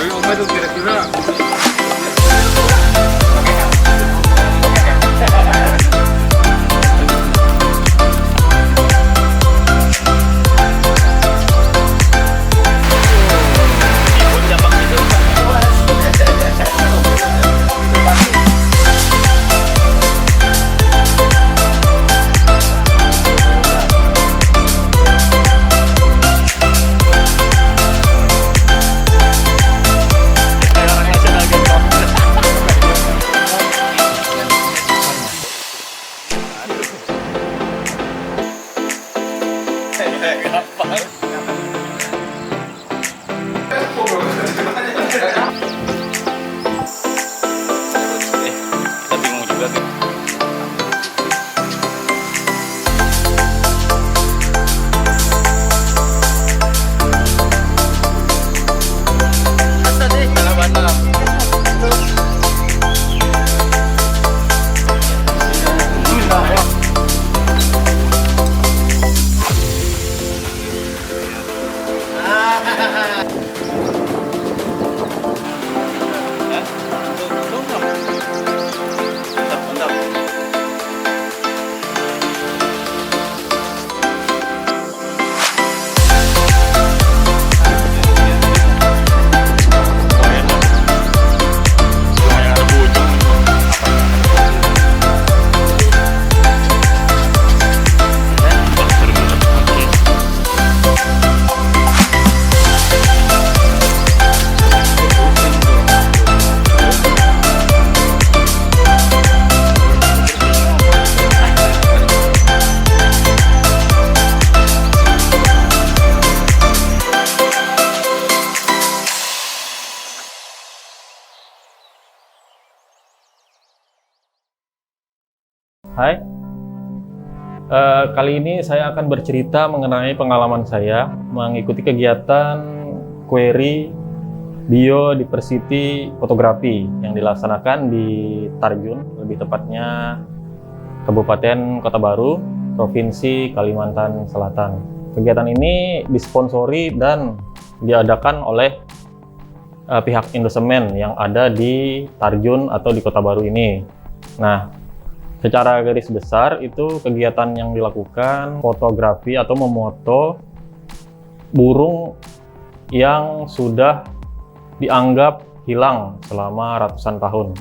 Tapi Oma itu kira-kira Hai, kali ini saya akan bercerita mengenai pengalaman saya mengikuti kegiatan query biodiversity fotografi yang dilaksanakan di Tarjun, lebih tepatnya Kabupaten Kota Baru, Provinsi Kalimantan Selatan. Kegiatan ini disponsori dan diadakan oleh pihak Indosemen yang ada di Tarjun atau di Kota Baru ini. Nah, secara garis besar itu kegiatan yang dilakukan fotografi atau memoto burung yang sudah dianggap hilang selama ratusan tahun.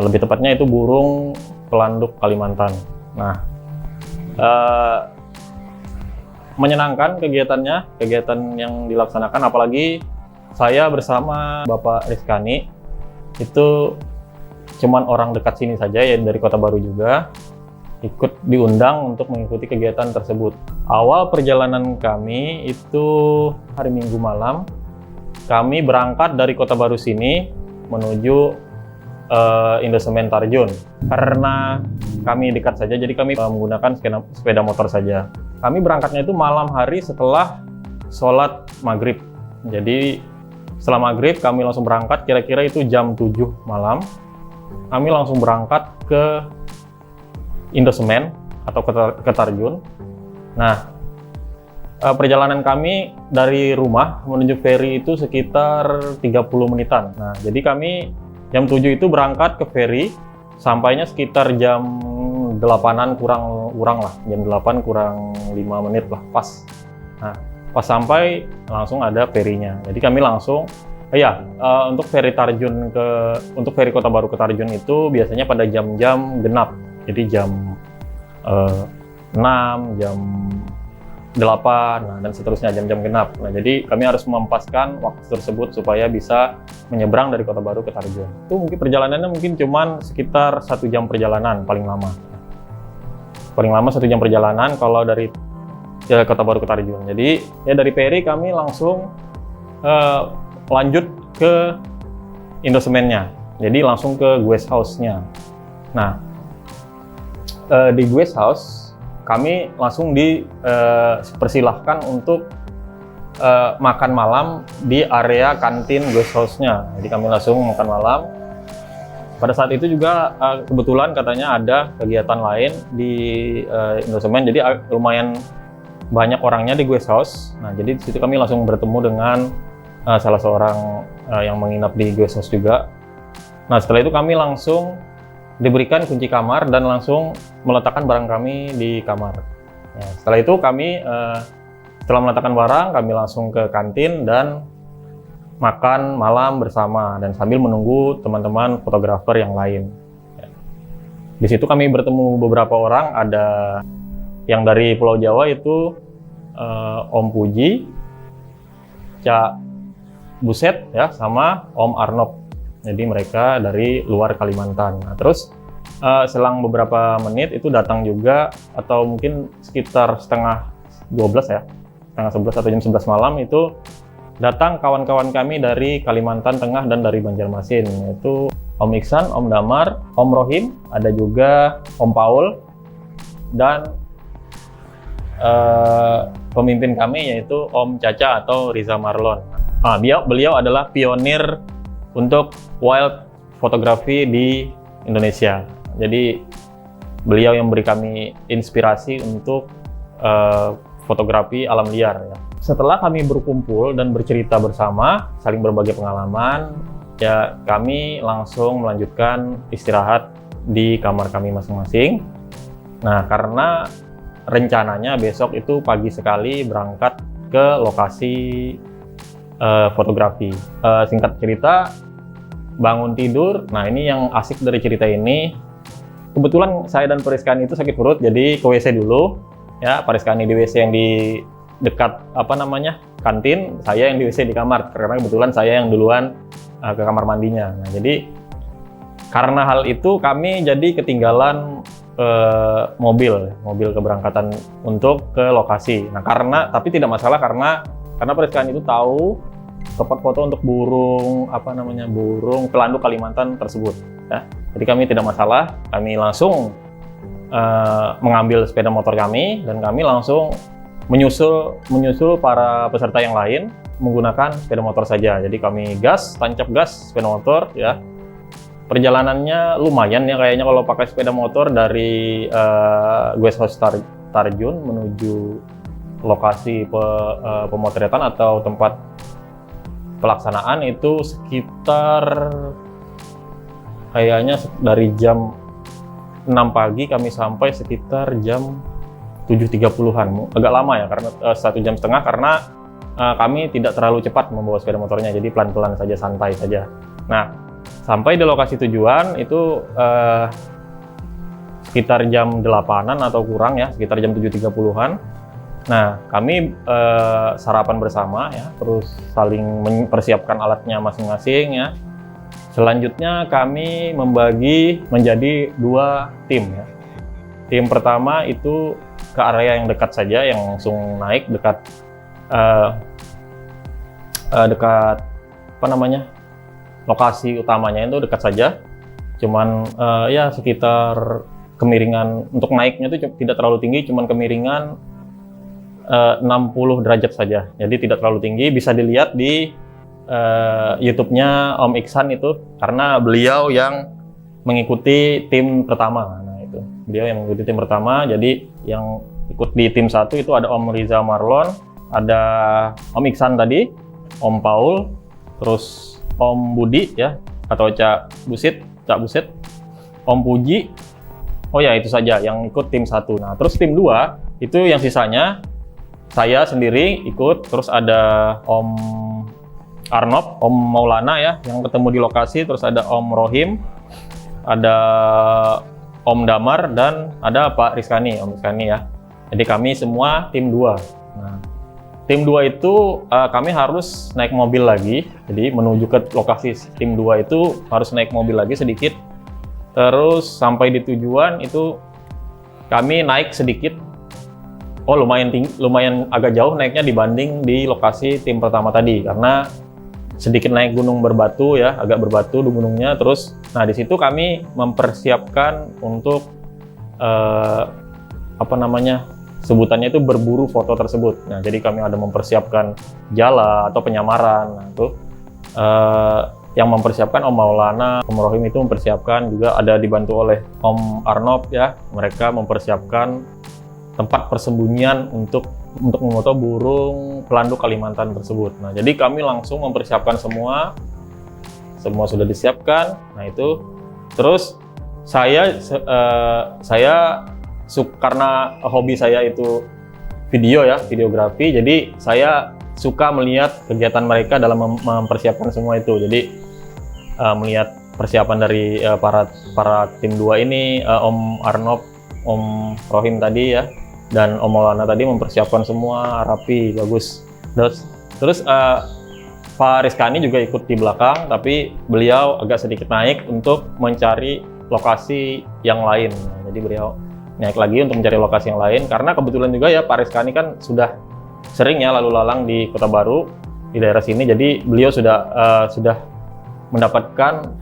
Lebih tepatnya itu burung pelanduk Kalimantan. Nah, menyenangkan kegiatan yang dilaksanakan, apalagi saya bersama Bapak Rizkani itu cuman orang dekat sini saja ya, dari Kota Baru juga ikut diundang untuk mengikuti kegiatan tersebut. Awal perjalanan kami itu hari Minggu malam. Kami berangkat dari Kota Baru sini menuju Indosemen Tarjun. Karena kami dekat saja, jadi kami menggunakan sepeda motor saja. Kami berangkatnya itu malam hari setelah sholat maghrib. Jadi setelah maghrib kami langsung berangkat, kira-kira itu jam 7 malam. Kami langsung berangkat ke Indosemen atau ke Tarjun. Nah, perjalanan kami dari rumah menuju ferry itu sekitar 30 menitan. Nah, jadi kami jam 7 itu berangkat ke ferry, sampainya sekitar jam 8-an kurang lah, jam 8 kurang 5 menit lah, pas. Nah, pas sampai langsung ada ferrynya. Jadi kami langsung untuk ferry Tarjun untuk ferry Kota Baru ke Tarjun itu biasanya pada jam-jam genap. Jadi jam 6, jam 8, nah, dan seterusnya jam-jam genap. Nah, jadi kami harus mempaskan waktu tersebut supaya bisa menyeberang dari Kota Baru ke Tarjun. Itu mungkin perjalanannya cuman sekitar 1 jam perjalanan paling lama. Paling lama 1 jam perjalanan kalau dari Kota Baru ke Tarjun. Jadi ya dari ferry kami langsung lanjut ke Indosemennya, jadi langsung ke guest house-nya. Nah, di guest house kami langsung dipersilahkan untuk makan malam di area kantin guest house-nya. Jadi kami langsung makan malam. Pada saat itu juga kebetulan katanya ada kegiatan lain di Indosemen, jadi lumayan banyak orangnya di guest house. Nah, jadi di situ kami langsung bertemu dengan salah seorang yang menginap di guest house juga. Nah, setelah itu kami langsung diberikan kunci kamar dan langsung meletakkan barang kami di kamar. Ya, setelah itu kami setelah meletakkan barang, kami langsung ke kantin dan makan malam bersama dan sambil menunggu teman-teman fotografer yang lain. Ya. Di situ kami bertemu beberapa orang, ada yang dari Pulau Jawa itu Om Puji, Cak Buset ya, sama Om Arnop. Jadi mereka dari luar Kalimantan. Nah, terus selang beberapa menit itu datang juga, atau mungkin sekitar setengah 12 ya, setengah 11 atau jam 11 malam itu datang kawan-kawan kami dari Kalimantan Tengah dan dari Banjarmasin, yaitu Om Iksan, Om Damar, Om Rohim, ada juga Om Paul, dan pemimpin kami yaitu Om Caca atau Riza Marlon. Nah, beliau adalah pionir untuk wild fotografi di Indonesia. Jadi beliau yang beri kami inspirasi untuk fotografi alam liar. Ya. Setelah kami berkumpul dan bercerita bersama, saling berbagi pengalaman, ya kami langsung melanjutkan istirahat di kamar kami masing-masing. Nah, karena rencananya besok itu pagi sekali berangkat ke lokasi fotografi. Singkat cerita, bangun tidur. Nah, ini yang asik dari cerita ini. Kebetulan saya dan Pariskani itu sakit perut, jadi ke WC dulu. Ya, Pariskani di WC yang di dekat kantin, saya yang di WC di kamar. Karena kebetulan saya yang duluan ke kamar mandinya. Nah, jadi karena hal itu kami jadi ketinggalan mobil keberangkatan untuk ke lokasi. Nah, tapi tidak masalah karena Pariskani itu tahu tempat foto untuk burung pelanduk Kalimantan tersebut. Ya. Jadi kami tidak masalah, kami langsung mengambil sepeda motor kami dan kami langsung menyusul para peserta yang lain menggunakan sepeda motor saja. Jadi kami tancap gas sepeda motor ya. Perjalanannya lumayan ya kayaknya kalau pakai sepeda motor dari guest house Tarjun menuju lokasi pemotretan atau tempat pelaksanaan itu sekitar kayaknya dari jam 6 pagi kami sampai sekitar jam 7.30-an. Agak lama ya, karena 1,5 jam karena kami tidak terlalu cepat membawa sepeda motornya, jadi pelan-pelan saja, santai saja. Nah, sampai di lokasi tujuan itu sekitar jam 8-an atau kurang ya, sekitar jam 7.30-an. Nah, kami sarapan bersama ya, terus saling mempersiapkan alatnya masing-masing ya. Selanjutnya kami membagi menjadi 2 tim ya. Tim pertama itu ke area yang dekat saja, yang langsung naik dekat lokasi utamanya itu dekat saja. Cuman ya sekitar kemiringan untuk naiknya itu tidak terlalu tinggi, cuman kemiringan 60 derajat saja. Jadi tidak terlalu tinggi, bisa dilihat di YouTube-nya Om Iksan itu, karena beliau yang mengikuti tim pertama. Nah, itu beliau yang mengikuti tim pertama. Jadi yang ikut di tim 1 itu ada Om Riza Marlon, ada Om Iksan tadi, Om Paul, terus Om Budi ya, atau Cak Buset, Om Puji. Oh ya, itu saja yang ikut tim 1. Nah, terus tim 2 itu yang sisanya saya sendiri ikut, terus ada Om Arnop, Om Maulana ya, yang ketemu di lokasi, terus ada Om Rohim, ada Om Damar, dan ada Pak Rizkani, Om Rizkani ya. Jadi kami semua tim 2. Nah, tim 2 itu kami harus naik mobil lagi, jadi menuju ke lokasi tim 2 itu harus naik mobil lagi sedikit. Terus sampai di tujuan itu kami naik sedikit. Oh, lumayan agak jauh naiknya dibanding di lokasi tim pertama tadi, karena sedikit naik gunung berbatu ya, agak berbatu di gunungnya. Terus, nah di situ kami mempersiapkan untuk sebutannya itu berburu foto tersebut. Nah, jadi kami ada mempersiapkan jala atau penyamaran. Nah, itu yang mempersiapkan Om Maulana, Om Rohim itu mempersiapkan, juga ada dibantu oleh Om Arnop ya. Mereka mempersiapkan tempat persembunyian untuk untuk memoto burung pelanduk Kalimantan tersebut. Nah, jadi kami langsung mempersiapkan semua sudah disiapkan. Nah, itu terus karena hobi saya itu video ya, videografi, jadi saya suka melihat kegiatan mereka dalam mempersiapkan semua itu. Jadi melihat persiapan dari para tim 2 ini, Om Arnob, Om Rohim tadi ya, dan Om Maulana tadi mempersiapkan semua rapi, bagus. Terus Pak Rizkani juga ikut di belakang, tapi beliau agak sedikit naik untuk mencari lokasi yang lain. Jadi beliau naik lagi untuk mencari lokasi yang lain, karena kebetulan juga ya Pak Rizkani kan sudah sering ya lalu lalang di Kota Baru, di daerah sini. Jadi beliau sudah mendapatkan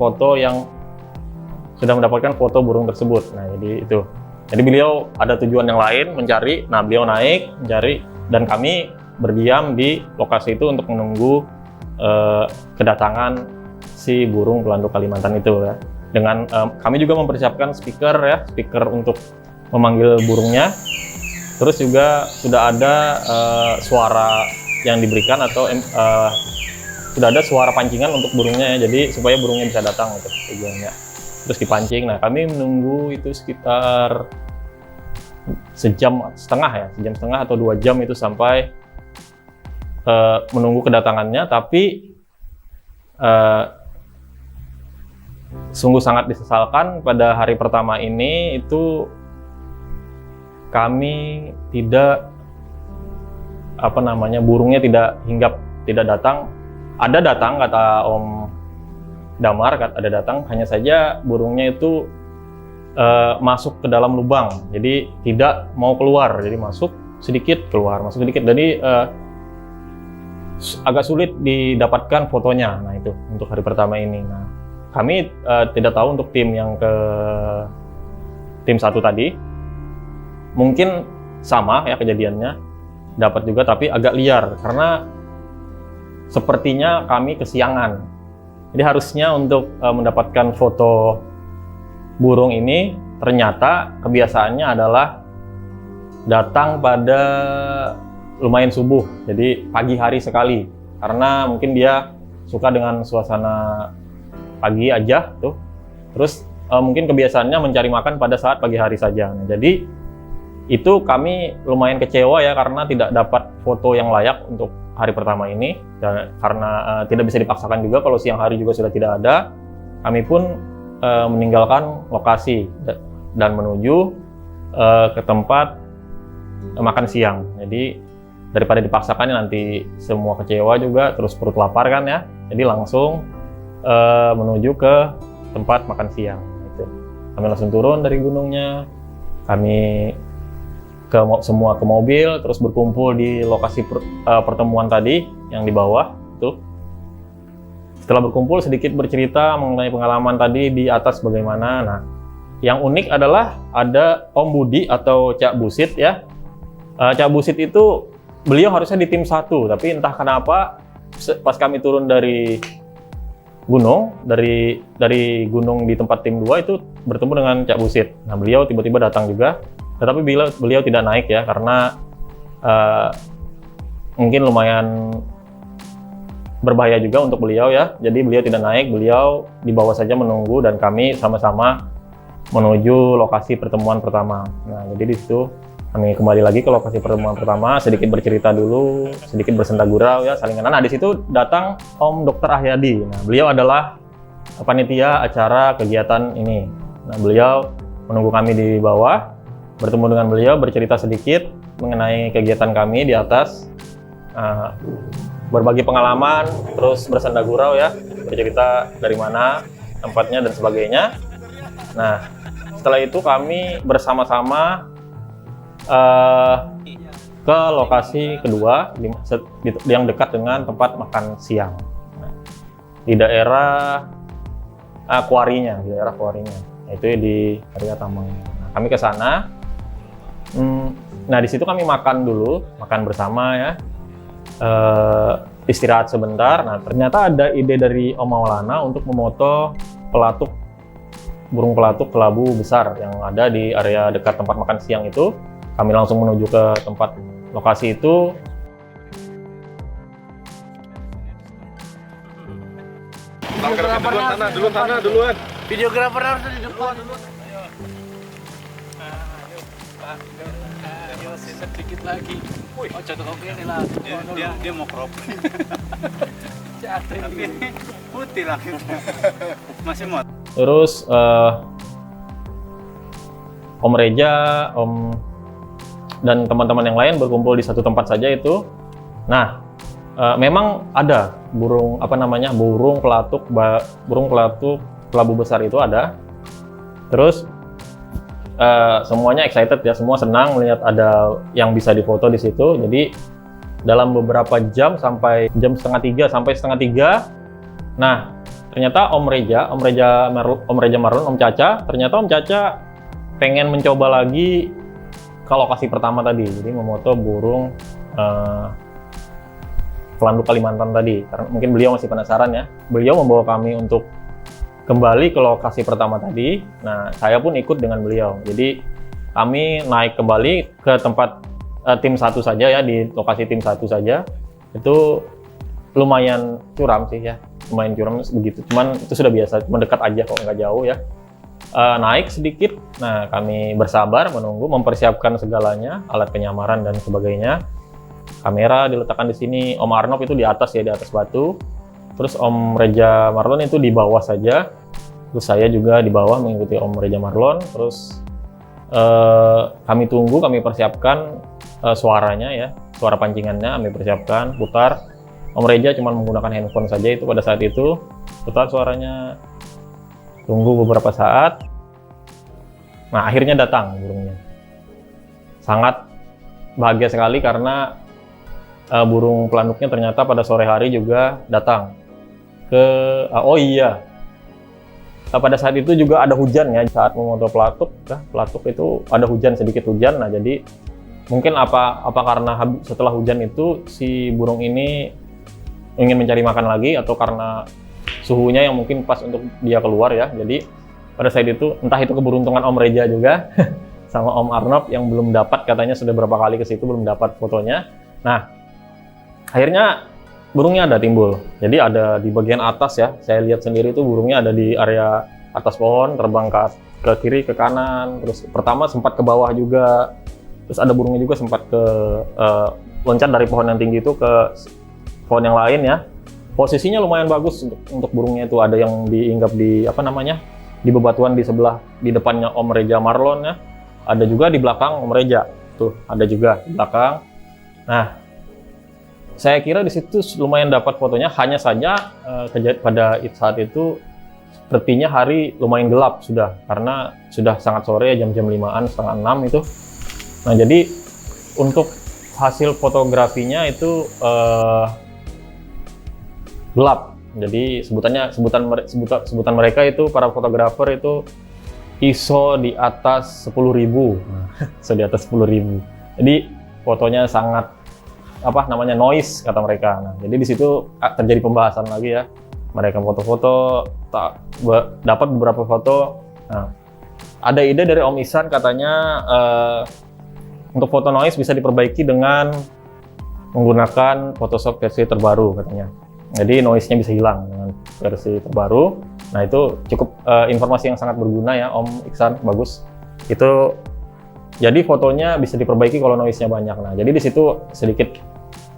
foto burung tersebut. Nah, jadi itu. Jadi beliau ada tujuan yang lain mencari. Nah, beliau naik mencari dan kami berdiam di lokasi itu untuk menunggu kedatangan si burung pelanduk Kalimantan itu ya. Dengan kami juga mempersiapkan speaker untuk memanggil burungnya. Terus juga sudah ada suara yang diberikan atau sudah ada suara pancingan untuk burungnya ya. Jadi supaya burungnya bisa datang untuk tujuannya. Terus dipancing. Nah, kami menunggu itu sekitar sejam setengah atau 2 jam itu sampai menunggu kedatangannya, tapi sungguh sangat disesalkan pada hari pertama ini itu kami burungnya tidak hinggap, tidak datang. Ada datang, kata Om Damar, ada datang, hanya saja burungnya itu masuk ke dalam lubang, jadi tidak mau keluar, jadi masuk sedikit keluar, masuk sedikit, jadi agak sulit didapatkan fotonya. Nah, itu untuk hari pertama ini. Nah, kami tidak tahu untuk tim 1 tadi, mungkin sama ya kejadiannya, dapat juga tapi agak liar karena sepertinya kami kesiangan. Jadi harusnya untuk mendapatkan foto burung ini, ternyata kebiasaannya adalah datang pada lumayan subuh, jadi pagi hari sekali, karena mungkin dia suka dengan suasana pagi aja tuh. Terus mungkin kebiasaannya mencari makan pada saat pagi hari saja. Nah, jadi itu kami lumayan kecewa ya, karena tidak dapat foto yang layak untuk hari pertama ini, dan karena tidak bisa dipaksakan juga kalau siang hari juga sudah tidak ada. Kami pun meninggalkan lokasi dan menuju ke tempat makan siang. Jadi daripada dipaksakan nanti semua kecewa juga, terus perut lapar kan ya, jadi langsung menuju ke tempat makan siang. Itu kami langsung turun dari gunungnya, kami semua ke mobil, terus berkumpul di lokasi pertemuan tadi yang di bawah tuh. Setelah berkumpul, sedikit bercerita mengenai pengalaman tadi di atas bagaimana. Nah, yang unik adalah ada Om Budi atau Cak Busit ya. Cak Busit itu beliau harusnya di tim 1, tapi entah kenapa pas kami turun dari gunung, dari gunung di tempat tim 2 itu bertemu dengan Cak Busit. Nah, beliau tiba-tiba datang juga, tetapi beliau tidak naik ya, karena mungkin lumayan berbahaya juga untuk beliau ya. Jadi beliau tidak naik, beliau di bawah saja menunggu, dan kami sama-sama menuju lokasi pertemuan pertama. Nah, jadi di situ kami kembali lagi ke lokasi pertemuan pertama, sedikit bercerita dulu, sedikit bersenda gurau ya, saling kenal. Nah, di situ datang Om Dr. Ahyadi. Nah, beliau adalah panitia acara kegiatan ini. Nah, beliau menunggu kami di bawah, bertemu dengan beliau, bercerita sedikit mengenai kegiatan kami di atas, berbagi pengalaman, terus bersenda gurau ya, bercerita dari mana tempatnya dan sebagainya. Nah, setelah itu kami bersama-sama ke lokasi kedua yang dekat dengan tempat makan siang, di daerah Kuarinya, yaitu di area Tameng. Nah, kami ke sana. Nah, di situ kami makan dulu, makan bersama ya, istirahat sebentar. Nah, ternyata ada ide dari Om Maulana untuk memoto burung pelatuk kelabu besar yang ada di area dekat tempat makan siang itu. Kami langsung menuju ke tempat lokasi itu Duluan. Videografer harus di depan. Ayo sedikit lagi. Oh, contoh kopi ini lah. Dia mau crop. Tapi putih lah. Masih mau. terus Om Reja, Om dan teman-teman yang lain berkumpul di satu tempat saja itu. Nah, memang ada burung burung pelatuk kelabu besar itu ada. Terus semuanya excited ya, semua senang melihat ada yang bisa difoto di situ. Jadi dalam beberapa jam sampai jam setengah 3 sampai setengah 3. Nah, ternyata Om Reja Marlon, Om Caca, ternyata Om Caca pengen mencoba lagi ke lokasi pertama tadi. Jadi memoto burung pelanduk Kalimantan tadi. Karena mungkin beliau masih penasaran ya. Beliau membawa kami untuk kembali ke lokasi pertama tadi. Nah, saya pun ikut dengan beliau. Jadi kami naik kembali ke tempat tim 1 saja ya, di lokasi tim 1 saja. Itu lumayan curam sih ya, lumayan curam begitu. Cuman itu sudah biasa, cuma dekat aja kok, nggak jauh ya. Naik sedikit. Nah, kami bersabar menunggu, mempersiapkan segalanya, alat penyamaran dan sebagainya. Kamera diletakkan di sini. Om Arnop itu di atas ya, di atas batu. Terus Om Reja Marlon itu di bawah saja. Terus saya juga di bawah mengikuti Om Reja Marlon. Terus kami tunggu, kami persiapkan suaranya ya, suara pancingannya kami persiapkan, putar. Om Reja cuma menggunakan handphone saja itu pada saat itu, putar suaranya. Tunggu beberapa saat. Nah, akhirnya datang burungnya. Sangat bahagia sekali karena burung pelanduknya ternyata pada sore hari juga datang ke pada saat itu juga ada hujan ya, saat memoto pelatuk itu ada hujan, sedikit hujan. Nah, jadi mungkin apa karena setelah hujan itu si burung ini ingin mencari makan lagi, atau karena suhunya yang mungkin pas untuk dia keluar ya. Jadi pada saat itu entah itu keberuntungan Om Reja juga sama Om Arnop yang belum dapat, katanya sudah berapa kali ke situ belum dapat fotonya. Nah, akhirnya burungnya ada timbul. Jadi ada di bagian atas ya. Saya lihat sendiri itu burungnya ada di area atas pohon, terbang ke kiri, ke kanan. Terus pertama sempat ke bawah juga. Terus ada burungnya juga sempat ke loncat dari pohon yang tinggi itu ke pohon yang lain ya. Posisinya lumayan bagus untuk burungnya itu. Ada yang diinggap di di bebatuan di sebelah, di depannya Om Reja Marlon ya. Ada juga di belakang Om Reja. Tuh, ada juga di belakang. Nah, saya kira di situ lumayan dapat fotonya. Hanya saja pada saat itu sepertinya hari lumayan gelap sudah, karena sudah sangat sore ya, jam-jam 5-an, setengah 6 itu. Nah, jadi untuk hasil fotografinya itu gelap. Jadi sebutan mereka itu, para fotografer itu, ISO di atas 10.000. ISO di atas 10.000. Jadi fotonya sangat noise kata mereka. Nah, jadi di situ terjadi pembahasan lagi ya. Mereka foto-foto, dapat beberapa foto. Nah, ada ide dari Om Ihsan, katanya untuk foto noise bisa diperbaiki dengan menggunakan Photoshop versi terbaru katanya. Jadi noise-nya bisa hilang dengan versi terbaru. Nah, itu cukup informasi yang sangat berguna ya Om Ihsan, bagus. Itu jadi fotonya bisa diperbaiki kalau noise-nya banyak. Nah, jadi di situ sedikit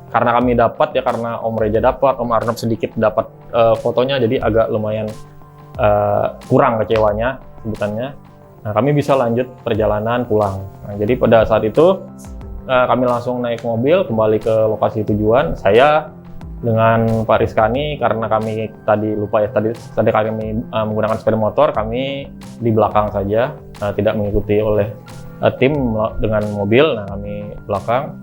karena kami dapat ya, karena Om Reja dapat, Om Arnop sedikit dapat fotonya, jadi agak lumayan kurang kecewanya sebutannya. Nah, kami bisa lanjut perjalanan pulang. Nah, jadi pada saat itu kami langsung naik mobil kembali ke lokasi tujuan. Saya dengan Pak Rizkani, karena kami tadi lupa ya, tadi kami menggunakan sepeda motor, kami di belakang saja, tidak mengikuti oleh tim dengan mobil. Nah, kami belakang,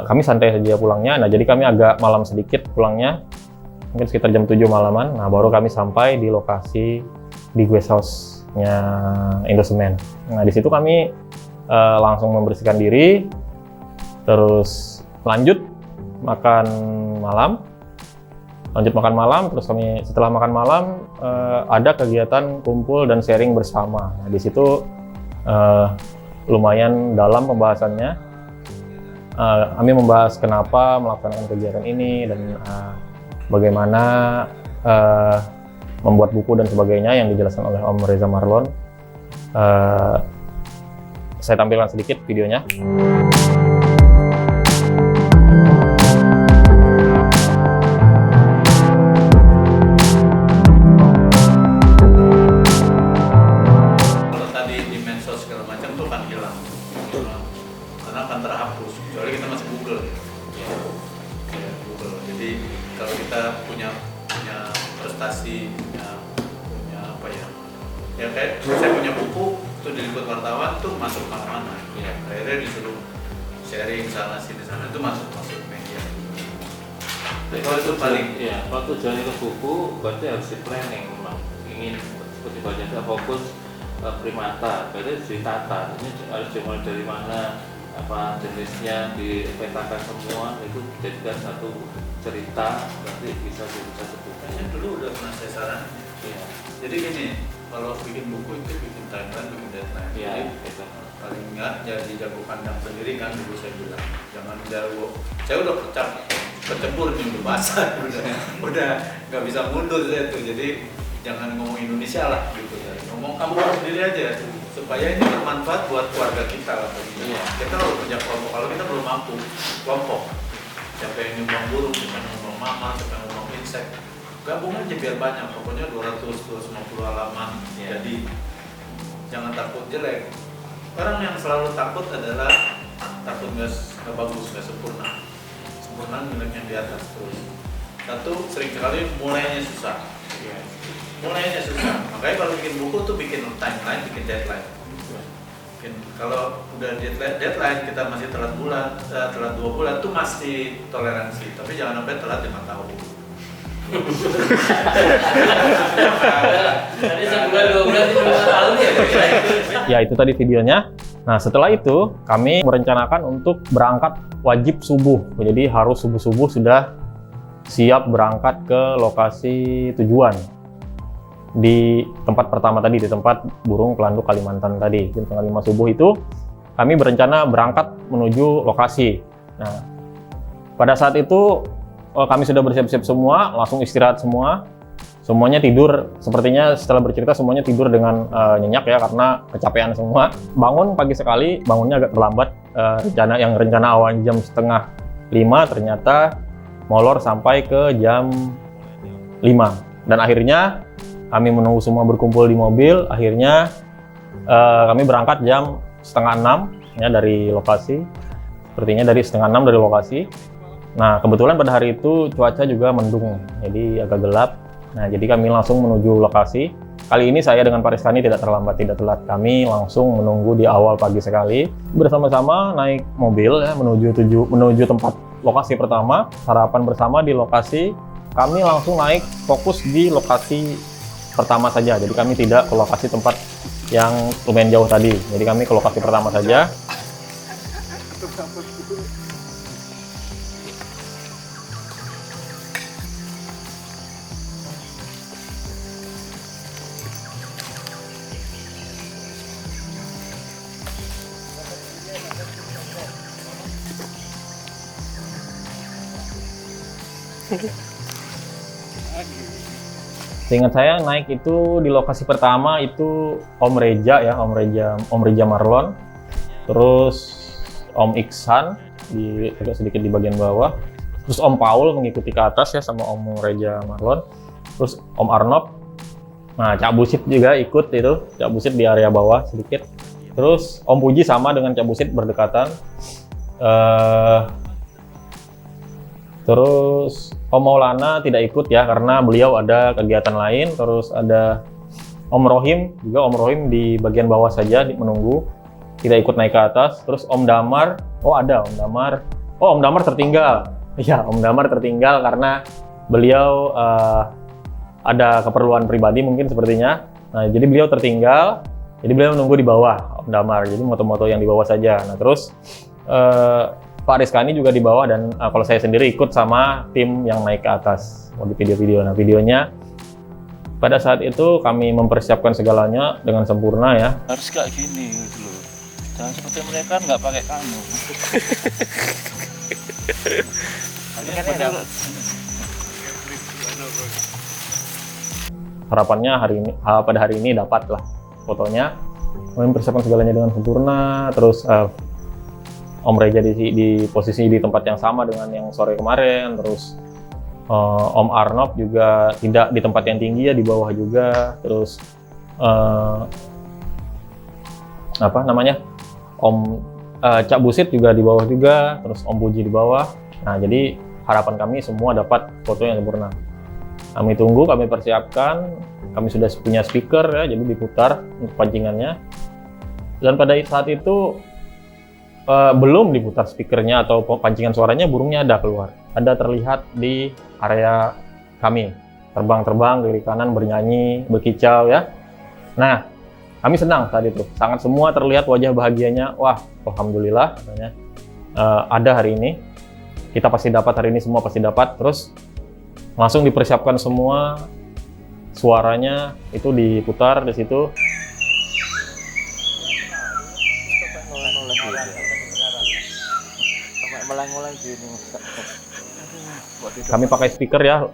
kami santai saja pulangnya. Nah, jadi kami agak malam sedikit pulangnya, mungkin sekitar jam 7 malaman. Nah, baru kami sampai di lokasi di guest house-nya Indosemen. Nah, di situ kami langsung membersihkan diri, terus lanjut makan malam. Terus kami setelah makan malam ada kegiatan kumpul dan sharing bersama. Nah, di situ lumayan dalam pembahasannya. kami membahas kenapa melaksanakan kegiatan ini dan bagaimana membuat buku dan sebagainya yang dijelaskan oleh Om Reza Marlon. Saya tampilkan sedikit videonya. Kalau tadi di medsos segala macam tuh kan hilang, karena akan terhapus. Kecuali kita masih Google, ya, Google. Jadi kalau kita punya prestasi, punya apa ya? Ya kayak saya punya buku tuh diliput wartawan tuh masuk mana-mana. Ya, akhirnya disuruh sharing sana sini sana itu masuk media. Kalau itu paling, ya, kalau tujuan itu buku, berarti harus di planning memang. Ingin seperti bacanya fokus primata, berarti harus ditata. Ini harus dimulai dari mana, apa jenisnya, dipetakan semua, itu jadikan satu cerita, berarti bisa dibaca sebutan. Kayaknya dulu udah pernah saya saran. Iya. Jadi gini, kalau bikin buku itu bikin timeline, bikin deadline. Iya, Jadi, gitu. paling enggak jadi jago pandang sendiri kan dulu saya bilang. Jangan jago. Saya udah kecebur nih udah basah, udah nggak bisa mundur saya tuh. Jadi jangan ngomong Indonesia lah gitu ya. Ngomong kamu sendiri aja supaya ini bermanfaat buat keluarga kita lah. Iya. Kita harus kerja kelompok. Kalau kita belum mampu kelompok, siapa yang nyumbang burung, siapa yang nyumbang mama, siapa yang nyumbang insek, gabung aja biar banyak. Pokoknya 200-250 halaman. Iya. Jadi jangan takut jelek. Orang yang selalu takut adalah takut nggak bagus, nggak sempurna. Sempurna milik yang di atas terus. Satu, sering sekali mulainya susah. Iya. Mulainya susah. Makanya kalau bikin buku tuh bikin timeline, bikin deadline. Kalau udah deadline kita masih telat 2 bulan tuh masih toleransi. Tapi jangan sampai telat 5 tahun. Tadi sebulan 2 bulan 5 tahun ya. Ya, itu tadi videonya. Nah, setelah itu kami merencanakan untuk berangkat wajib subuh. Jadi harus subuh-subuh sudah siap berangkat ke lokasi tujuan. Di tempat pertama tadi, di tempat burung pelanduk Kalimantan tadi. Jam setengah 5 subuh itu kami berencana berangkat menuju lokasi. Nah, pada saat itu kami sudah bersiap-siap semua, langsung istirahat semua. Semuanya tidur, sepertinya setelah bercerita semuanya tidur dengan nyenyak ya karena kecapean semua. Bangun pagi sekali, bangunnya agak terlambat. Rencana awal jam setengah 5 ternyata molor sampai ke jam 5. Dan akhirnya kami menunggu semua berkumpul di mobil. Akhirnya kami berangkat jam setengah 6 ya dari lokasi. Sepertinya dari setengah 6 dari lokasi. Nah, kebetulan pada hari itu cuaca juga mendung, jadi agak gelap. Nah, jadi kami langsung menuju lokasi. Kali ini saya dengan Pak Rizkani tidak terlambat, tidak telat. Kami langsung menunggu di awal pagi sekali. Bersama-sama naik mobil ya, menuju tempat lokasi pertama. Sarapan bersama di lokasi. Kami langsung naik fokus di lokasi pertama saja. Jadi kami tidak ke lokasi tempat yang lumayan jauh tadi. Jadi kami ke lokasi pertama saja. Seingat saya naik itu di lokasi pertama itu Om Reza ya, Om Reza Marlon, terus Om Iksan agak sedikit di bagian bawah, terus Om Paul mengikuti ke atas ya sama Om Reza Marlon, terus Om Arnob, nah Cak Busit juga ikut itu, Cak Busit di area bawah sedikit, terus Om Puji sama dengan Cak Busit berdekatan. Terus Om Maulana tidak ikut ya karena beliau ada kegiatan lain. Terus ada Om Rohim juga, Om Rohim di bagian bawah saja menunggu, tidak ikut naik ke atas. Terus Om Damar, ada Om Damar. Om Damar tertinggal. Ya, Om Damar tertinggal karena beliau ada keperluan pribadi mungkin sepertinya. Nah, jadi beliau tertinggal. Jadi beliau menunggu di bawah Om Damar. Jadi moto-moto yang di bawah saja. Nah, terus Pak Rizkani juga di bawah dan kalau saya sendiri ikut sama tim yang naik ke atas di video-video. Nah, videonya pada saat itu kami mempersiapkan segalanya dengan sempurna ya. Harus kayak gini gitu loh. Jangan seperti mereka nggak pakai kamu. Harapannya pada hari ini dapat lah fotonya. Kami persiapkan segalanya dengan sempurna. Terus Om Reja di posisi di tempat yang sama dengan yang sore kemarin. Terus Om Arnop juga tidak di tempat yang tinggi ya, di bawah juga. Terus apa namanya, Om Cak Busit juga di bawah juga. Terus Om Puji di bawah. Nah, jadi harapan kami semua dapat foto yang sempurna. Kami tunggu, kami persiapkan, kami sudah punya speaker ya, jadi diputar untuk pancingannya. Dan pada saat itu belum diputar speakernya atau pancingan suaranya, burungnya ada keluar. Ada terlihat di area kami, terbang-terbang kiri kanan, bernyanyi, berkicau ya. Nah, kami senang saat itu, sangat semua terlihat wajah bahagianya. Wah, alhamdulillah katanya, ada hari ini. Kita pasti dapat hari ini, semua pasti dapat. Terus langsung dipersiapkan semua, suaranya itu diputar di situ. Kami pakai speaker ya,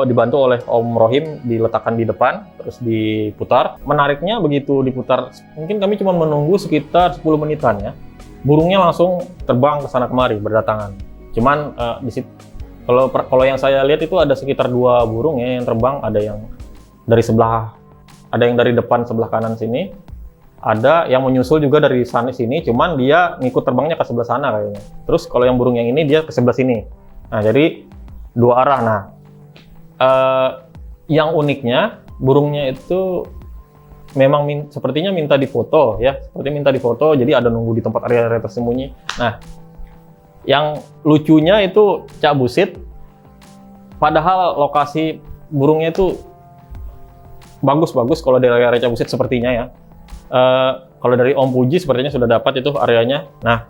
dibantu oleh Om Rohim, diletakkan di depan, terus diputar. Menariknya begitu diputar, mungkin kami cuma menunggu sekitar 10 menitan ya. Burungnya langsung terbang ke sana kemari, berdatangan. Cuman di situ, kalau yang saya lihat itu ada sekitar 2 burung ya yang terbang, ada yang dari sebelah, ada yang dari depan sebelah kanan sini, ada yang menyusul juga dari sana sini, cuman dia ngikut terbangnya ke sebelah sana kayaknya. Terus kalau yang burung yang ini dia ke sebelah sini. Nah, jadi 2 arah. Nah, yang uniknya burungnya itu memang sepertinya minta difoto ya, seperti minta difoto, jadi ada nunggu di tempat area-area tersembunyi. Nah, yang lucunya itu Cak Busit, padahal lokasi burungnya itu bagus-bagus kalau dari area Cak Busit sepertinya ya. Kalau dari Om Puji sepertinya sudah dapat itu areanya. Nah,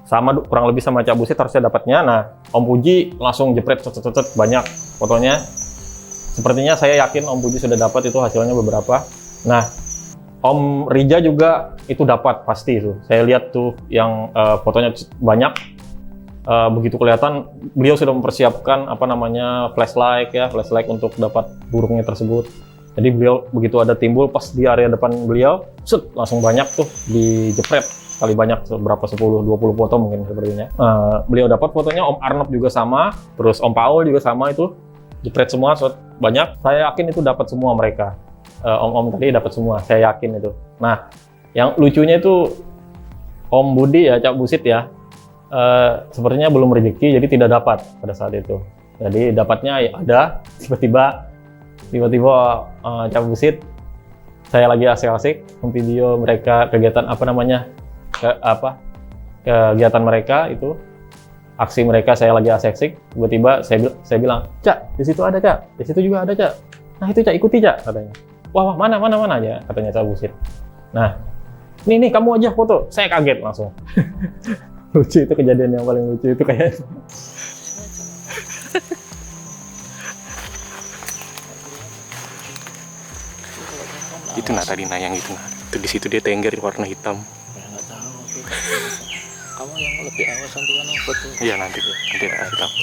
sama kurang lebih sama Cak Busit harusnya dapatnya. Nah, Om Puji langsung jepret banyak fotonya. Sepertinya saya yakin Om Puji sudah dapat itu hasilnya beberapa. Nah, Om Rija juga itu dapat pasti itu. Saya lihat tuh yang fotonya banyak. Begitu kelihatan beliau sudah mempersiapkan apa namanya flashlight untuk dapat burungnya tersebut. Jadi beliau begitu ada timbul pas di area depan beliau, langsung banyak tuh dijepret kali banyak, berapa 10-20 foto mungkin sepertinya. Beliau dapat fotonya, Om Arnop juga sama, terus Om Paul juga sama itu jepret semua banyak. Saya yakin itu dapat semua mereka. Om tadi dapat semua, saya yakin itu. Nah, yang lucunya itu Om Budi ya, Cak Busit ya. Sepertinya belum rezeki, jadi tidak dapat pada saat itu. Jadi dapatnya ya ada, tiba-tiba Cak Busit, saya lagi asik-asik video mereka kegiatan apa namanya, kegiatan mereka itu, aksi mereka, saya lagi asik-asik, tiba-tiba saya bilang, Cak, di situ ada Cak, di situ juga ada Cak. Nah itu Cak, ikuti Cak katanya. Wah mana aja katanya Cak Busit. Nah, nih kamu aja foto, saya kaget langsung. Lucu itu, kejadian yang paling lucu itu kayaknya. Itu nah tadi yang itu nah. Itu di situ dia tengger warna hitam. Ya, nggak tahu. Kamu yang lebih awas nanti kan foto. Iya nanti kasih tahu.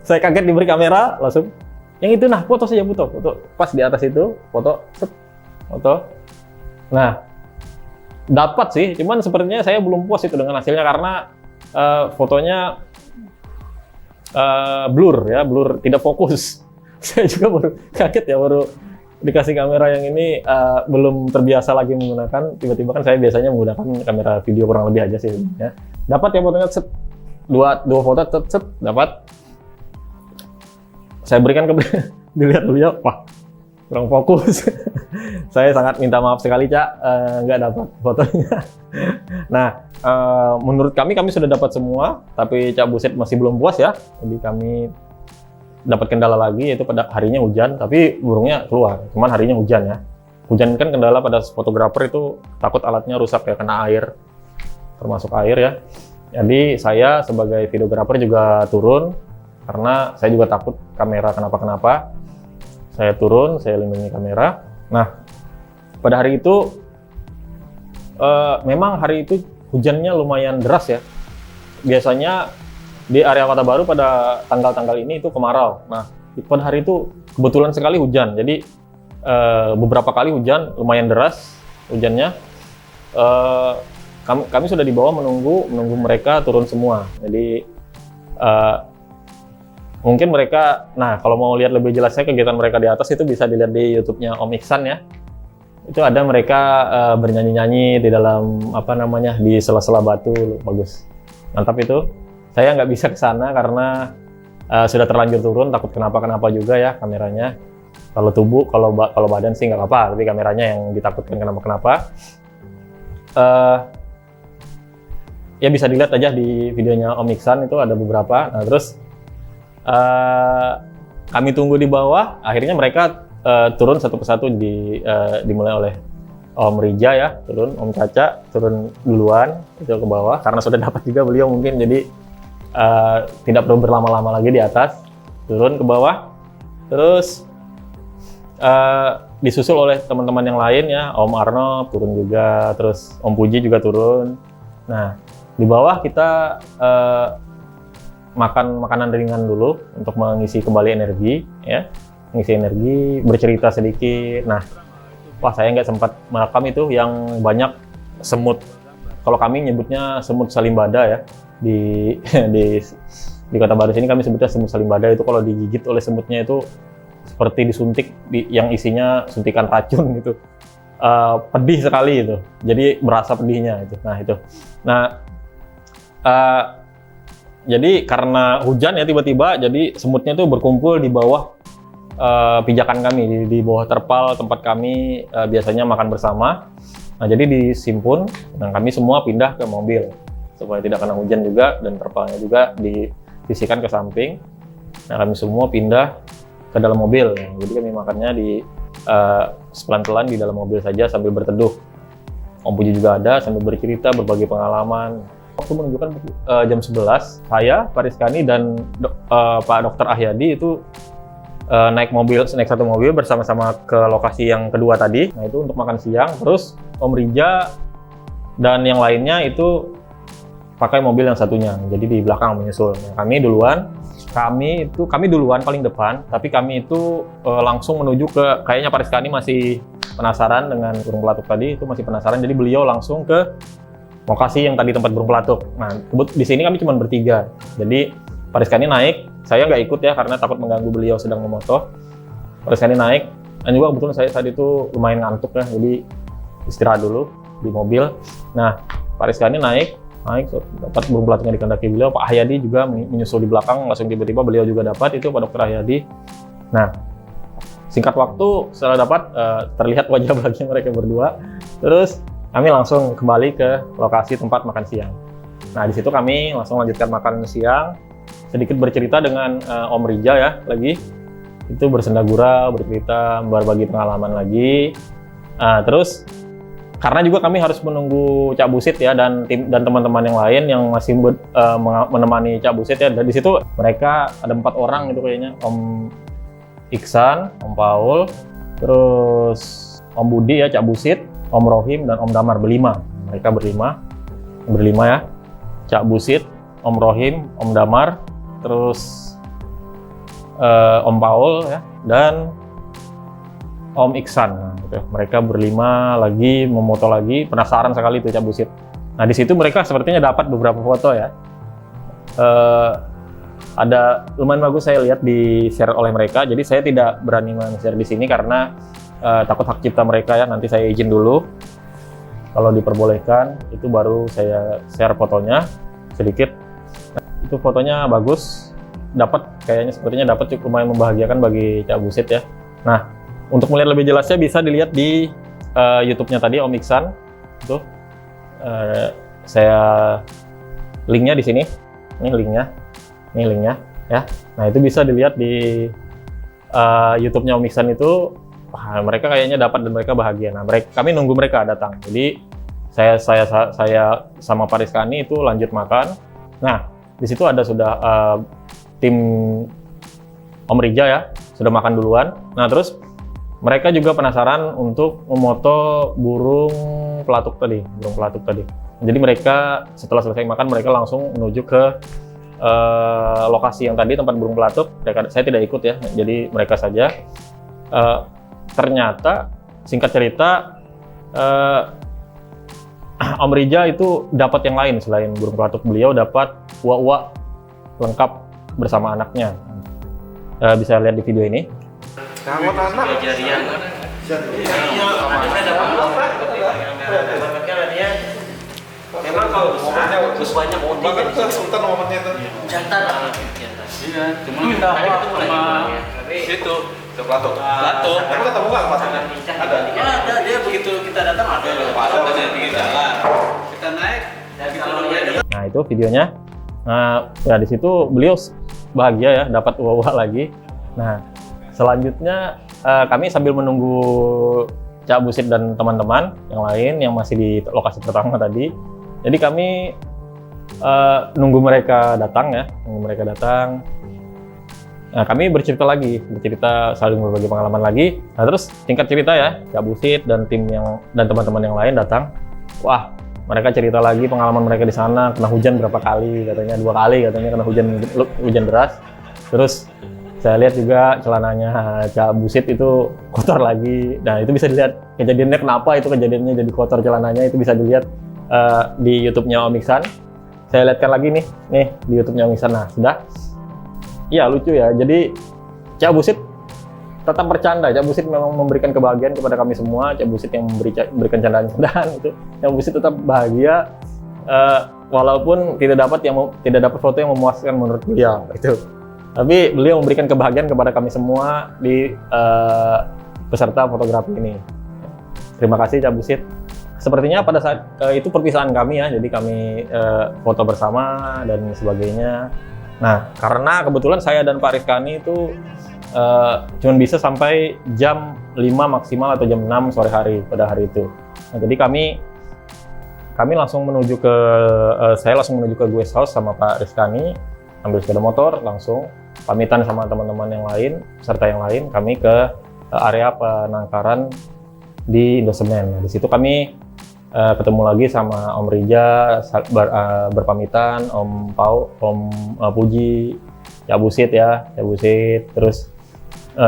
Saya kaget diberi kamera, langsung yang itu nah foto saja, foto pas di atas itu foto. Nah, dapat sih, cuman sepertinya saya belum puas itu dengan hasilnya karena fotonya blur, tidak fokus. Saya juga baru kaget ya, baru dikasih kamera yang ini, belum terbiasa lagi menggunakan. Tiba-tiba kan saya biasanya menggunakan kamera video kurang lebih aja sih ya. Dapat ya fotonya, dua foto dapat. Saya berikan ke dilihat beliau, wah kurang fokus. Saya sangat minta maaf sekali Cak, nggak dapat fotonya. Nah, menurut kami sudah dapat semua, tapi Cak Busit masih belum puas ya. Jadi kami dapat kendala lagi, yaitu pada harinya hujan, tapi burungnya keluar. Cuman harinya hujan ya. Hujan kan kendala pada fotografer itu takut alatnya rusak ya, kena air, termasuk air ya. Jadi saya sebagai videografer juga turun, karena saya juga takut kamera kenapa-kenapa. Saya turun, saya lindungi kamera. Nah, pada hari itu, memang hari itu hujannya lumayan deras ya. Biasanya di area Kota Baru pada tanggal-tanggal ini itu kemarau. Nah, pada hari itu kebetulan sekali hujan. Jadi beberapa kali hujan, lumayan deras hujannya. Kami sudah di bawah menunggu mereka turun semua. Jadi mungkin mereka, nah kalau mau lihat lebih jelasnya kegiatan mereka di atas itu bisa dilihat di YouTube-nya Om Iksan ya. Itu ada mereka bernyanyi-nyanyi di dalam di sela-sela batu, bagus, mantap itu. Saya nggak bisa ke sana karena sudah terlanjur turun, takut kenapa-kenapa juga ya kameranya. Kalau tubuh, kalau badan sih nggak apa-apa, tapi kameranya yang ditakutkan kenapa-kenapa. Ya bisa dilihat aja di videonya Om Iksan, itu ada beberapa. Nah terus kami tunggu di bawah, akhirnya mereka turun satu persatu, dimulai oleh Om Rija ya, turun, Om Caca turun duluan itu ke bawah karena sudah dapat juga beliau mungkin, jadi tidak perlu berlama-lama lagi di atas, turun ke bawah, terus disusul oleh teman-teman yang lain ya, Om Arno turun juga, terus Om Puji juga turun. Nah di bawah kita makan makanan ringan dulu untuk mengisi kembali energi ya, mengisi energi, bercerita sedikit. Nah, wah saya nggak sempat merekam itu yang banyak semut. Kalau kami nyebutnya semut salimbada ya, di Kota Baru sini kami sebutnya semut salimbada. Itu kalau digigit oleh semutnya itu seperti disuntik yang isinya suntikan racun gitu. Pedih sekali itu. Jadi berasa pedihnya itu. Nah itu. Nah jadi karena hujan ya tiba-tiba, jadi semutnya itu berkumpul di bawah pijakan kami, di bawah terpal tempat kami biasanya makan bersama. Nah jadi disimpun, dan kami semua pindah ke mobil supaya tidak kena hujan juga, dan terpalnya juga disisikan ke samping. Nah kami semua pindah ke dalam mobil. Jadi kami makannya di pelan-pelan di dalam mobil saja sambil berteduh. Om Puji juga ada sambil bercerita berbagi pengalaman. Waktu menunjukkan jam 11, saya, Pak Rizkani, dan Pak Dr. Ahyadi itu naik satu mobil bersama-sama ke lokasi yang kedua tadi. Nah itu untuk makan siang. Terus Om Rija dan yang lainnya itu pakai mobil yang satunya. Jadi di belakang menyusul. Nah, kami duluan paling depan. Tapi kami itu langsung menuju ke, kayaknya Pak Rizkani masih penasaran dengan burung pelatuk tadi. Itu masih penasaran. Jadi beliau langsung ke lokasi yang tadi tempat burung pelatuk. Nah di sini kami cuma bertiga. Jadi Pak Rizkani naik. Saya nggak ikut ya karena takut mengganggu beliau sedang memoto. Pak Rizkani naik, dan juga kebetulan saya saat itu lumayan ngantuk ya, jadi istirahat dulu di mobil. Nah, Pak Rizkani naik dapat burung pelatuk yang dikehendaki beliau. Pak Ahyadi juga menyusul di belakang, langsung tiba-tiba beliau juga dapat, itu Pak Dr. Ahyadi. Nah, singkat waktu setelah dapat terlihat wajah bahagia mereka berdua. Terus kami langsung kembali ke lokasi tempat makan siang. Nah, di situ kami langsung lanjutkan makan siang. Sedikit bercerita dengan Om Rija ya, lagi itu bersendagura, bercerita, berbagi pengalaman lagi. Terus karena juga kami harus menunggu Cak Busit ya, dan teman-teman yang lain yang masih menemani Cak Busit ya. Dan di situ mereka ada 4 orang itu kayaknya, Om Iksan, Om Paul, terus Om Budi ya, Cak Busit, Om Rohim, dan Om Damar, berlima. Mereka berlima ya, Cak Busit, Om Rohim, Om Damar, terus Om Paul ya, dan Om Iksan. Nah, gitu. Mereka berlima lagi memoto lagi, penasaran sekali tuh Cak Busit. Nah di situ mereka sepertinya dapat beberapa foto ya. Ada lumayan bagus saya lihat di share oleh mereka. Jadi saya tidak berani men-share di sini karena takut hak cipta mereka ya. Nanti saya izin dulu. Kalau diperbolehkan itu baru saya share fotonya sedikit. Itu fotonya bagus, sepertinya dapat cukup lumayan membahagiakan bagi Cak Busit ya. Nah, untuk melihat lebih jelasnya bisa dilihat di YouTube-nya tadi Om Iksan. Itu saya linknya di sini. Ini linknya. ya. Nah itu bisa dilihat di YouTube-nya Om Iksan itu. Wah, mereka kayaknya dapat dan mereka bahagia. Nah kami nunggu mereka datang. Jadi saya sama Pak Rizkani itu lanjut makan. Nah di situ ada sudah tim Om Rija ya, sudah makan duluan. Nah terus mereka juga penasaran untuk memoto burung pelatuk tadi. Jadi mereka setelah selesai makan, mereka langsung menuju ke lokasi yang tadi tempat burung pelatuk. Saya tidak ikut ya, jadi mereka saja. Ternyata singkat cerita Om Rija itu dapat yang lain selain burung pelatuk. Beliau dapat uak-uak lengkap bersama anaknya. Bisa lihat di video ini. Kalau anak jarian memang kalau besar terus banyak ontinya di sini. Sultan momennya itu. Jantan. Iya, cuma kita sama situ Plato. Plato. Kamu ketemu nggak pas? Ada. Ada, dia begitu kita datang ada di jalan. Kita naik dan kita lihat. Nah itu videonya. Nah ya di situ beliau bahagia ya dapat uak-uak lagi. Nah selanjutnya kami sambil menunggu Cak Busit dan teman-teman yang lain yang masih di lokasi pertama tadi. Jadi kami nunggu mereka datang ya, Nah, kami bercerita saling berbagi pengalaman lagi. Nah, terus singkat cerita ya, Cak Busit dan tim dan teman-teman yang lain datang. Wah, mereka cerita lagi pengalaman mereka di sana, kena hujan berapa kali, katanya 2 kali katanya kena hujan deras. Terus saya lihat juga celananya Cak Busit itu kotor lagi. Nah, itu bisa dilihat kejadiannya kenapa itu kejadiannya jadi kotor celananya, itu bisa dilihat di YouTube-nya Om Iksan. Saya lihatkan lagi nih di YouTube-nya Om Iksan. Nah, sudah. Iya, lucu ya. Jadi Cak Busit tetap bercanda. Cak Busit memang memberikan kebahagiaan kepada kami semua. Cak Busit yang memberikan candaan-candaan itu. Cak Busit tetap bahagia walaupun tidak dapat foto yang memuaskan menurut beliau itu. Tapi beliau memberikan kebahagiaan kepada kami semua di peserta fotografi ini. Terima kasih Cak Busit. Sepertinya pada saat itu perpisahan kami ya. Jadi kami foto bersama dan sebagainya. Nah, karena kebetulan saya dan Pak Rizkani itu cuma bisa sampai jam 5 maksimal atau jam 6 sore hari pada hari itu. Nah, jadi kami langsung menuju ke saya langsung menuju ke guest house sama Pak Rizkani, ambil sepeda motor, langsung pamitan sama teman-teman yang lain, peserta yang lain, kami ke area penangkaran di Indosemen. Nah, di situ kami ketemu lagi sama Om Rija, berpamitan, Om Pau, Om Puji, Cak Busit ya, terus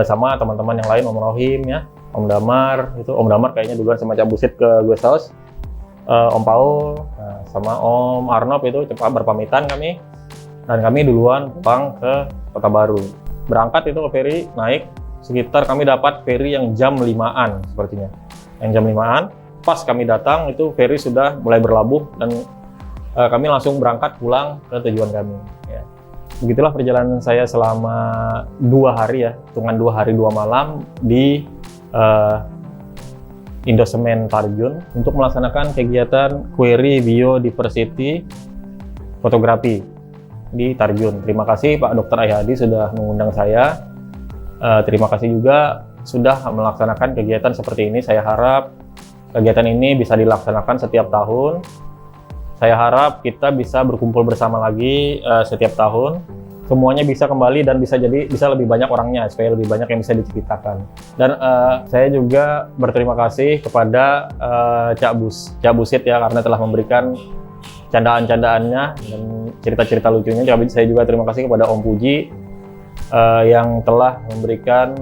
sama teman-teman yang lain, Om Rohim ya, Om Damar, itu Om Damar kayaknya duluan sama Cak Busit ke guest house, Om Paul, sama Om Arnop itu cepat berpamitan kami, dan kami duluan pulang ke Kota Baru. Berangkat itu ke ferry, naik, sekitar kami dapat ferry yang jam 5-an sepertinya, yang jam 5-an. Pas kami datang itu ferry sudah mulai berlabuh dan kami langsung berangkat pulang ke tujuan kami. Ya. Begitulah perjalanan saya selama 2 hari ya, hitungan 2 hari 2 malam di Indosemen Tarjun untuk melaksanakan kegiatan query biodiversity fotografi di Tarjun. Terima kasih Pak Dr. Ayhadi sudah mengundang saya. Terima kasih juga sudah melaksanakan kegiatan seperti ini. Saya harap kegiatan ini bisa dilaksanakan setiap tahun. Saya harap kita bisa berkumpul bersama lagi setiap tahun. Semuanya bisa kembali dan bisa lebih banyak orangnya supaya lebih banyak yang bisa diceritakan. Dan saya juga berterima kasih kepada Cak Busit ya karena telah memberikan candaan-candaannya dan cerita-cerita lucunya. Saya juga terima kasih kepada Om Puji yang telah memberikan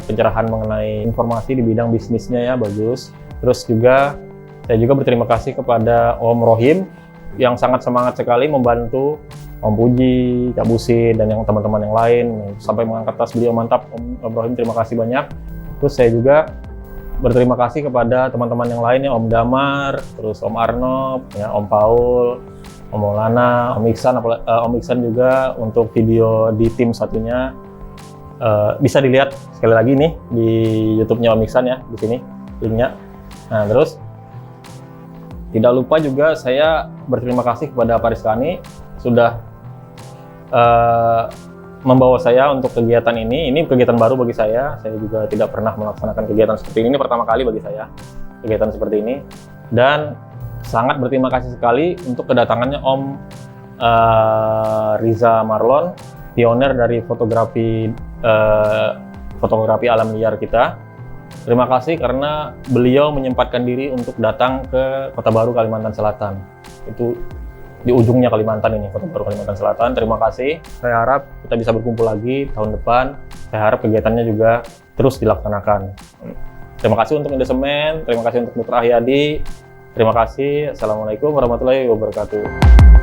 pencerahan mengenai informasi di bidang bisnisnya ya, bagus. Terus juga saya juga berterima kasih kepada Om Rohim yang sangat semangat sekali membantu Om Puji, Cak Busit, dan yang teman-teman yang lain sampai mengangkat tas beliau. Mantap Om Rohim, terima kasih banyak. Terus saya juga berterima kasih kepada teman-teman yang lainnya, Om Damar, terus Om Arnop, ya, Om Paul, Om Maulana, Om Iksan juga untuk video di tim satunya bisa dilihat sekali lagi nih di YouTube-nya Om Iksan ya, di sini linknya. Nah, terus tidak lupa juga saya berterima kasih kepada Pak Rizkani sudah membawa saya untuk kegiatan ini kegiatan baru bagi saya juga tidak pernah melaksanakan kegiatan seperti ini pertama kali bagi saya, kegiatan seperti ini, dan sangat berterima kasih sekali untuk kedatangannya Om Riza Marlon, pionir dari fotografi alam liar kita. Terima kasih karena beliau menyempatkan diri untuk datang ke Kota Baru, Kalimantan Selatan. Itu di ujungnya Kalimantan ini, Kota Baru, Kalimantan Selatan. Terima kasih. Saya harap kita bisa berkumpul lagi tahun depan. Saya harap kegiatannya juga terus dilaksanakan. Terima kasih untuk Indosemen, terima kasih untuk Dr. Ahyadi. Terima kasih. Assalamualaikum warahmatullahi wabarakatuh.